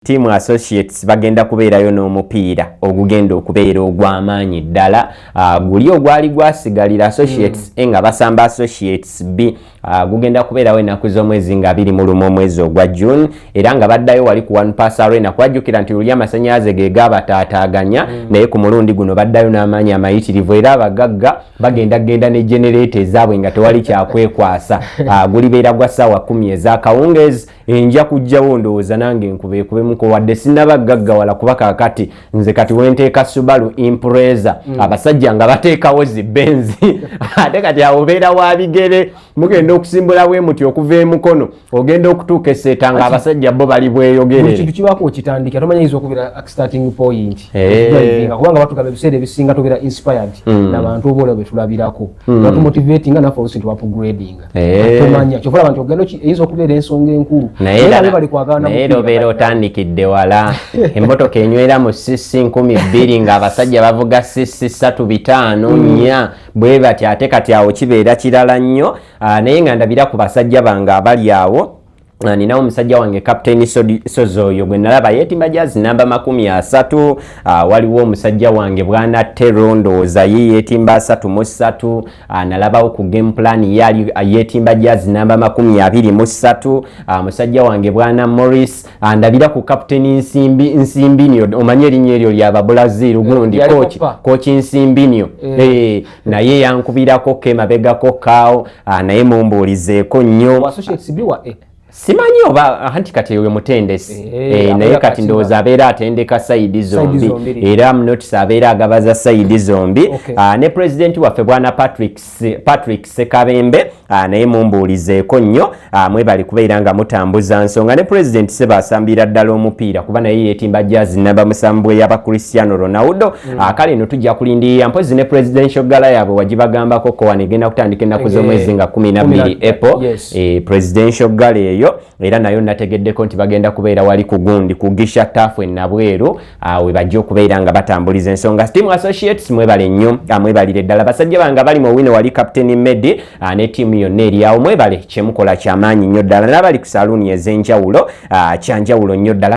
Team Associates bagenda kubeerayo n'omupiira ogugenda okubeera ogw'amaanyi ddala guli ogwali gwasigalira Associates nga basamba Associates B gugenda kubeerawo ennaku z'omwezi nga 21 omwezi ogwa June era nga baddayo wali ku One Pass Arena kwajjukira nti luli amasannyalaze ge gaabataataaganya naye ku mulundi guno baddayo n'amaanyi amayitirivu era abagagga bagenda ne generator ezaabwe nga tewali kyakwekwasa gulibeera gwa ssaawa 10 ez'akawungeezi enja kujjawo ndowooza nange nkube wadde sinnabagagga wala kuba kaakati nze kati wenteeka Subaru Impreza abasajja nga bateekawo zi Benz ate kati awobeera wa bigere mugenda okusimbula bwe muti okuva emukono ogenda okutuuka esseeta nga abasajja bo bali bweyogerere kintu kibaako okitandika tomanyiza okubeera starting point kubanga batuga ebiseera ebisinga tobeera inspired n'abantu oboolabo betulabirako batumotivating nga naffe olusi tuwapugrading tomanya kyofula abantu ogenda eyinza okubeera ensonga enkulu naye obeera otandikidde wala emmotoka enywera mu sisi 12 nga abasajja bavuga sisi 3-5 bwe bati ate kati awo kibeera kirala nnyo naye nga ndabira ku basajja bange abali awo ninawo omusajja wange Captain Sozoyo gwe nalaba yeetimba jazz namba 30 waliwo omusajja wange bwana Terondooza yeetimba 33 nalabawo ku game plan yali yeetimba jazz namba 23 omusajja wange bwana Morris ndabira ku Captain Nsimbinyo omanye erinnya eryo lyaba Brazil gundi coach Nsimbinyo naye yankubirako kemabegako kaawo naye mumbuulizeeko nnyo simanyi oba anti kati ewe mutendesi naye kati ndowooza abeera atendeka sayidi zombi era mnotisi abeera agabaza sayidi zombi ne president waffe bwana Patrick Sekabembe naye mumbuulizeeko nnyo mwebali kubeera nga mutambuza nsonga ne president sebasambira ddala omupiira kuba naye yeetimba jazz namba musambwe yaba Cristiano Ronaldo kale eno tujja kulindirira mpozi ne presidential gala yaabwe wagibagambako ko wanegenda kutandika ennaku z'omwezi nga 12 April presidential gala eyo era nayo nategeddeko nti bagenda kubeera wali ku gundi kugisha tafwe nabweru we bajja okubeera nga batambuliza ensonga Team Associates mwebale nnyo mwebalire ddala basajja bange bali mu wino wali Captain Medi ne tiimu yonna eri awo mwebale kyemukola kyamaanyi nnyo ddala n'abali ku saluuni ez'enjawulo kyanjawulo nnyo ddala